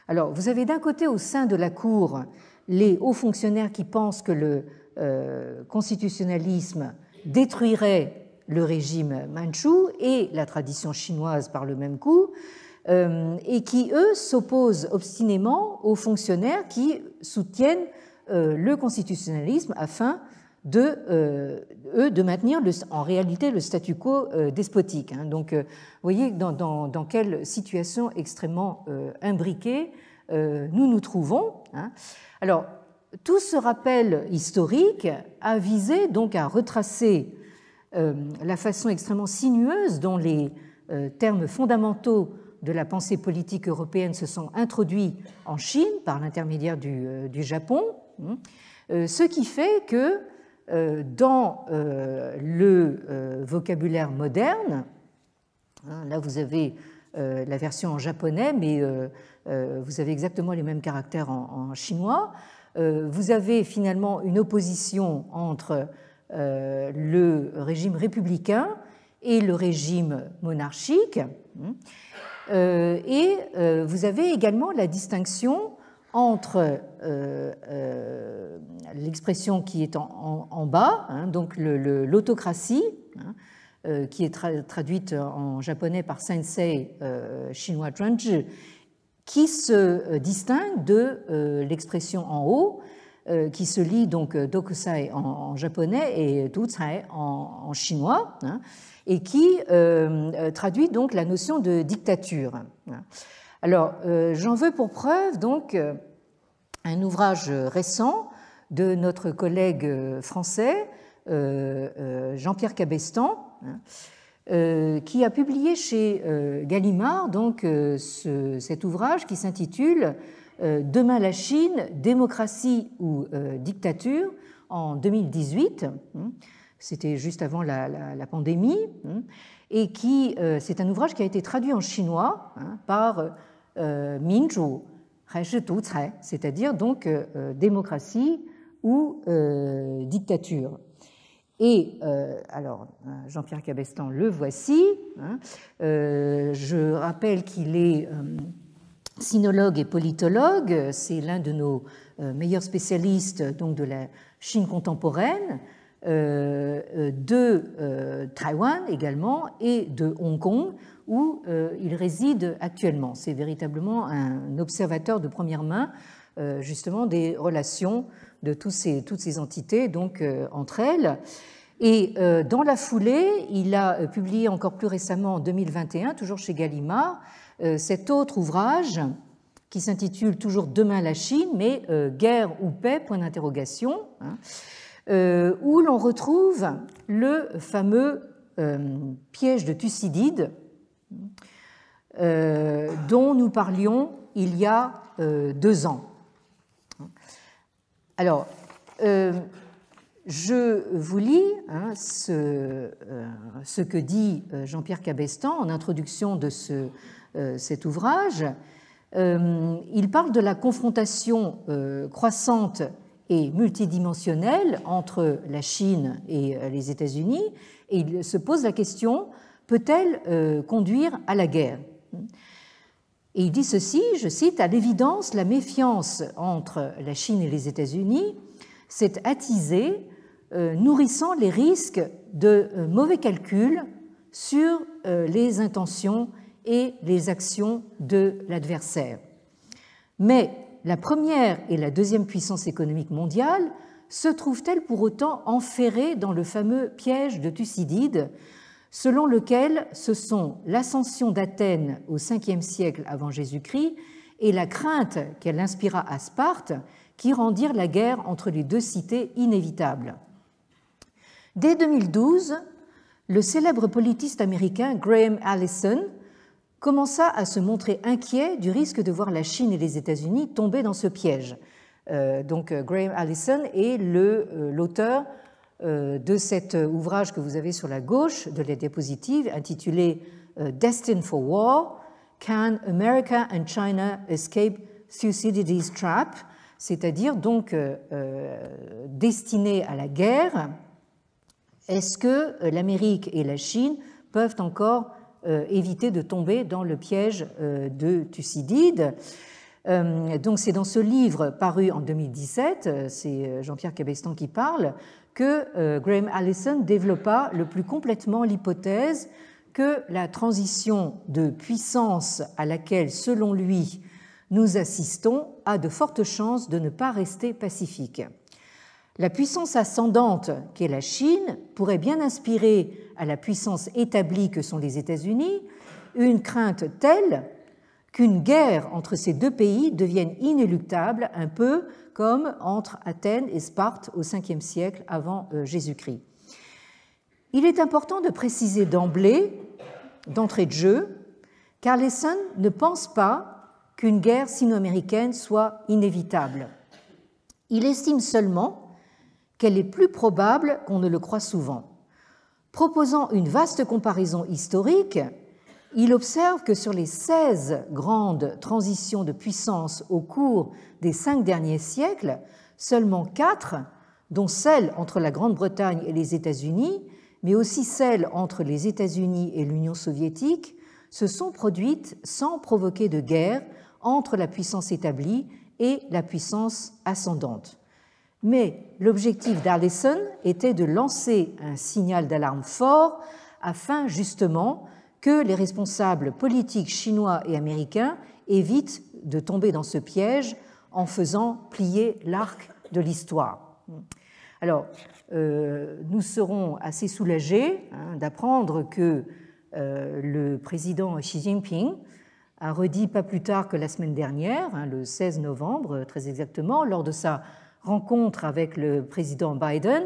Alors, vous avez d'un côté au sein de la Cour les hauts fonctionnaires qui pensent que le constitutionnalisme détruirait le régime mandchou et la tradition chinoise par le même coup, et qui, eux, s'opposent obstinément aux fonctionnaires qui soutiennent le constitutionnalisme afin de maintenir en réalité le statu quo despotique. Donc, vous voyez dans quelle situation extrêmement imbriquée nous nous trouvons. Alors, tout ce rappel historique a visé donc à retracer la façon extrêmement sinueuse dont les termes fondamentaux de la pensée politique européenne se sont introduits en Chine par l'intermédiaire du Japon, ce qui fait que dans le vocabulaire moderne, là vous avez la version en japonais, mais vous avez exactement les mêmes caractères en chinois, vous avez finalement une opposition entre le régime républicain et le régime monarchique, et vous avez également la distinction entre l'expression qui est en bas, hein, donc l'autocratie, hein, qui est traduite en japonais par sensei chinois Zhuangzi, qui se distingue de l'expression en haut, qui se lit donc dokusai en japonais et duzai en chinois, hein, et qui traduit donc la notion de dictature. Alors, j'en veux pour preuve donc un ouvrage récent de notre collègue français Jean-Pierre Cabestan, qui a publié chez Gallimard donc cet ouvrage qui s'intitule Demain la Chine, démocratie ou dictature, en 2018. C'était juste avant la pandémie, et qui c'est un ouvrage qui a été traduit en chinois par Minzhu Haishi Duzai, c'est-à-dire donc démocratie ou dictature. Et alors, Jean-Pierre Cabestan, le voici. Je rappelle qu'il est sinologue et politologue. C'est l'un de nos meilleurs spécialistes donc, de la Chine contemporaine, de Taïwan également et de Hong Kong, où il réside actuellement. C'est véritablement un observateur de première main, justement, des relations de toutes ces entités donc, entre elles. Et dans la foulée, il a publié encore plus récemment en 2021, toujours chez Gallimard, cet autre ouvrage qui s'intitule toujours Demain la Chine, mais Guerre ou paix, point d'interrogation, où l'on retrouve le fameux piège de Thucydide dont nous parlions il y a 2 ans. Alors, je vous lis ce que dit Jean-Pierre Cabestan en introduction de cet ouvrage. Il parle de la confrontation croissante et multidimensionnelle entre la Chine et les États-Unis, et il se pose la question, peut-elle conduire à la guerre ? Et il dit ceci, je cite, « À l'évidence, la méfiance entre la Chine et les États-Unis s'est attisée, nourrissant les risques de mauvais calculs sur les intentions et les actions de l'adversaire. Mais la première et la deuxième puissance économique mondiale se trouve-t-elle pour autant enferrée dans le fameux piège de Thucydide, selon lequel ce sont l'ascension d'Athènes au 5e siècle avant Jésus-Christ et la crainte qu'elle inspira à Sparte qui rendirent la guerre entre les deux cités inévitable? Dès 2012, le célèbre politiste américain Graham Allison commença à se montrer inquiet du risque de voir la Chine et les États-Unis tomber dans ce piège. Donc Graham Allison est l'auteur de cet ouvrage que vous avez sur la gauche de la diapositive intitulé Destined for War, Can America and China Escape Thucydides' Trap, c'est-à-dire donc destiné à la guerre. Est-ce que l'Amérique et la Chine peuvent encore éviter de tomber dans le piège de Thucydide? Donc c'est dans ce livre paru en 2017, c'est Jean-Pierre Cabestan qui parle, que Graham Allison développa le plus complètement l'hypothèse que la transition de puissance à laquelle, selon lui, nous assistons a de fortes chances de ne pas rester pacifique. La puissance ascendante qu'est la Chine pourrait bien inspirer à la puissance établie que sont les États-Unis une crainte telle qu'une guerre entre ces deux pays devienne inéluctable, un peu comme entre Athènes et Sparte au 5e siècle avant Jésus-Christ. Il est important de préciser d'entrée de jeu, qu'Allison ne pense pas qu'une guerre sino-américaine soit inévitable. Il estime seulement qu'elle est plus probable qu'on ne le croit souvent. Proposant une vaste comparaison historique, il observe que sur les 16 grandes transitions de puissance au cours des 5 derniers siècles, seulement 4, dont celle entre la Grande-Bretagne et les États-Unis, mais aussi celle entre les États-Unis et l'Union soviétique, se sont produites sans provoquer de guerre entre la puissance établie et la puissance ascendante. Mais l'objectif d'Allison était de lancer un signal d'alarme fort afin justement que les responsables politiques chinois et américains évitent de tomber dans ce piège en faisant plier l'arc de l'histoire. Alors, nous serons assez soulagés d'apprendre que le président Xi Jinping a redit pas plus tard que la semaine dernière, le 16 novembre très exactement, lors de sa rencontre avec le président Biden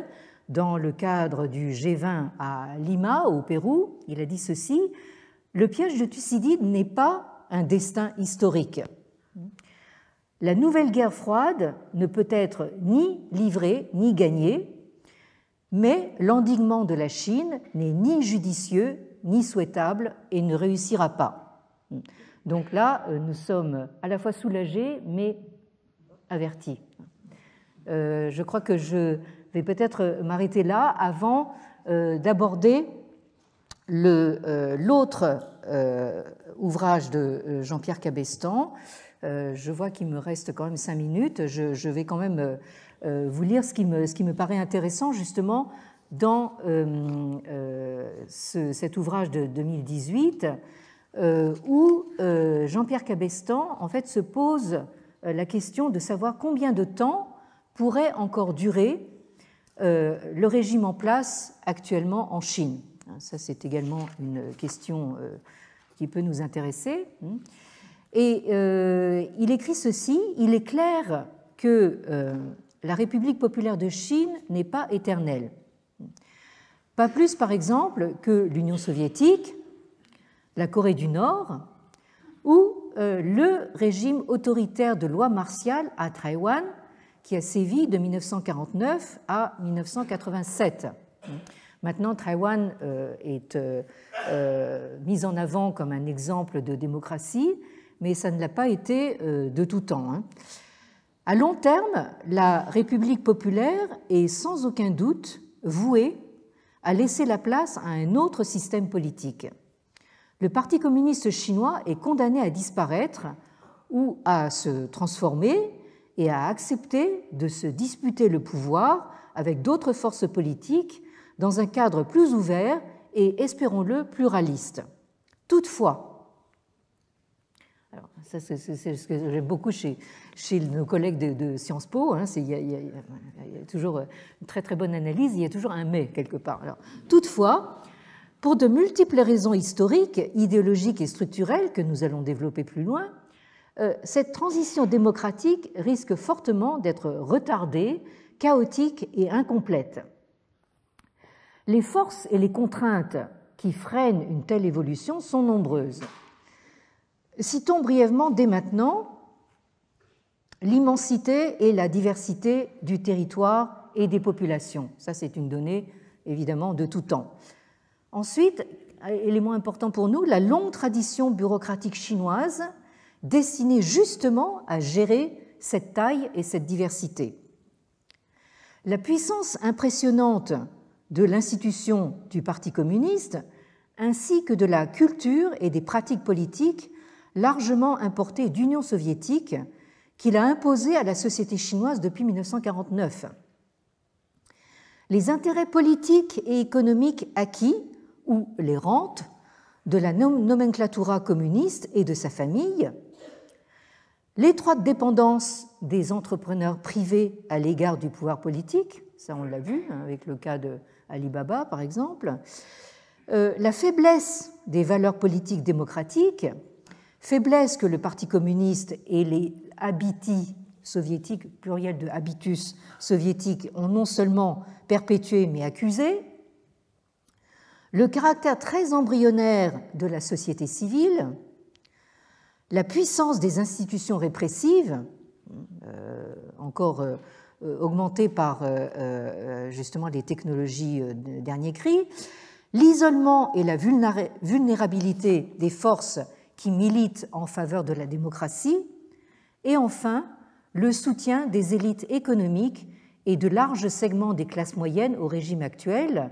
dans le cadre du G20 à Lima, au Pérou. Il a dit ceci: « Le piège de Thucydide n'est pas un destin historique. La nouvelle guerre froide ne peut être ni livrée ni gagnée, mais l'endiguement de la Chine n'est ni judicieux ni souhaitable et ne réussira pas. » Donc là, nous sommes à la fois soulagés mais avertis. Je crois que je vais peut-être m'arrêter là avant d'aborder l'autre ouvrage de Jean-Pierre Cabestan. Je vois qu'il me reste quand même 5 minutes. Je vais quand même vous lire ce qui me paraît intéressant justement dans cet ouvrage de 2018 où Jean-Pierre Cabestan en fait se pose la question de savoir combien de temps pourrait encore durer le régime en place actuellement en Chine. Ça, c'est également une question qui peut nous intéresser. Et il écrit ceci: « Il est clair que la République populaire de Chine n'est pas éternelle. Pas plus, par exemple, que l'Union soviétique, la Corée du Nord ou le régime autoritaire de loi martiale à Taïwan qui a sévi de 1949 à 1987. Maintenant, Taïwan est mise en avant comme un exemple de démocratie, mais ça ne l'a pas été de tout temps. À long terme, la République populaire est sans aucun doute vouée à laisser la place à un autre système politique. Le Parti communiste chinois est condamné à disparaître ou à se transformer et à accepter de se disputer le pouvoir avec d'autres forces politiques dans un cadre plus ouvert et, espérons-le, pluraliste. Toutefois, Alors, ça, c'est ce que j'aime beaucoup chez nos collègues de Sciences Po. Hein, il y a toujours une très très bonne analyse, il y a toujours un mais quelque part. Alors, toutefois, pour de multiples raisons historiques, idéologiques et structurelles que nous allons développer plus loin, cette transition démocratique risque fortement d'être retardée, chaotique et incomplète. Les forces et les contraintes qui freinent une telle évolution sont nombreuses. Citons brièvement dès maintenant l'immensité et la diversité du territoire et des populations. Ça, c'est une donnée, évidemment, de tout temps. Ensuite, élément important pour nous, la longue tradition bureaucratique chinoise destinée justement à gérer cette taille et cette diversité. La puissance impressionnante de l'institution du Parti communiste, ainsi que de la culture et des pratiques politiques largement importées d'Union soviétique qu'il a imposées à la société chinoise depuis 1949. Les intérêts politiques et économiques acquis, ou les rentes, de la nomenclatura communiste et de sa famille, l'étroite dépendance des entrepreneurs privés à l'égard du pouvoir politique, ça on l'a vu avec le cas de Alibaba par exemple, la faiblesse des valeurs politiques démocratiques, faiblesse que le Parti communiste et les habitis soviétiques, pluriel de habitus soviétiques, ont non seulement perpétué mais accusé, le caractère très embryonnaire de la société civile, la puissance des institutions répressives, encore augmentée par justement les technologies de dernier cri, l'isolement et la vulnérabilité des forces qui militent en faveur de la démocratie, et enfin le soutien des élites économiques et de larges segments des classes moyennes au régime actuel,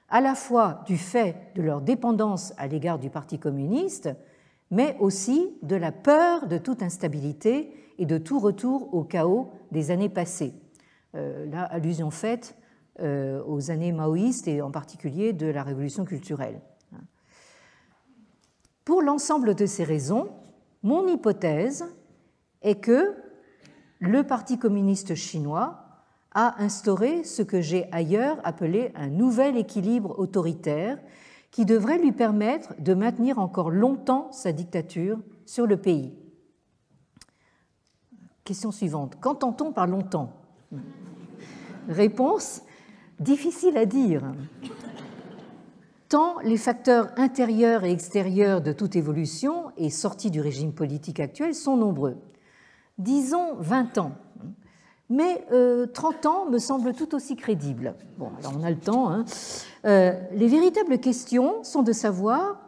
à la fois du fait de leur dépendance à l'égard du Parti communiste, mais aussi de la peur de toute instabilité et de tout retour au chaos des années passées. Là, allusion faite aux années maoïstes et en particulier de la révolution culturelle. Pour l'ensemble de ces raisons, mon hypothèse est que le Parti communiste chinois a instauré ce que j'ai ailleurs appelé un nouvel équilibre autoritaire qui devrait lui permettre de maintenir encore longtemps sa dictature sur le pays. Question suivante. Qu'entend-on par longtemps ? Réponse, difficile à dire. Tant les facteurs intérieurs et extérieurs de toute évolution et sortie du régime politique actuel sont nombreux. Disons 20 ans, mais 30 ans me semble tout aussi crédible. Bon, alors on a le temps. Hein. Les véritables questions sont de savoir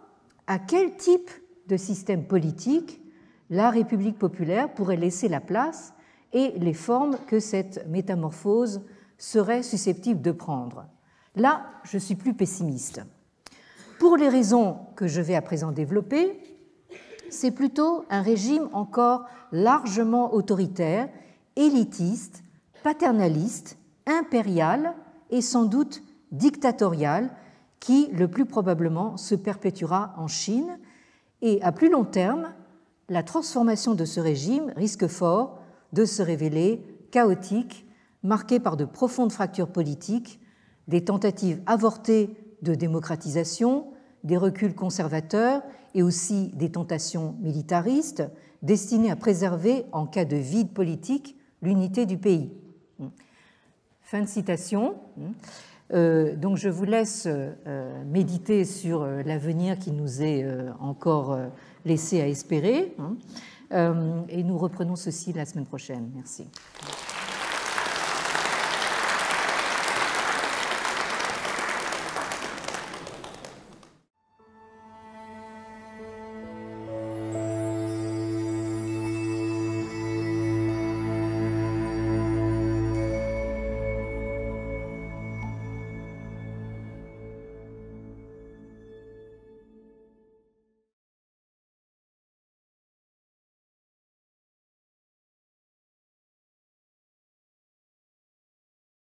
à quel type de système politique la République populaire pourrait laisser la place et les formes que cette métamorphose serait susceptible de prendre. Là, je suis plus pessimiste. Pour les raisons que je vais à présent développer, c'est plutôt un régime encore largement autoritaire, élitiste, paternaliste, impérial et sans doute dictatorial qui, le plus probablement, se perpétuera en Chine. Et à plus long terme, la transformation de ce régime risque fort de se révéler chaotique, marquée par de profondes fractures politiques, des tentatives avortées de démocratisation, des reculs conservateurs et aussi des tentations militaristes destinées à préserver, en cas de vide politique, l'unité du pays. Fin de citation. Donc je vous laisse méditer sur l'avenir qui nous est encore laissé à espérer. Et nous reprenons ceci la semaine prochaine. Merci.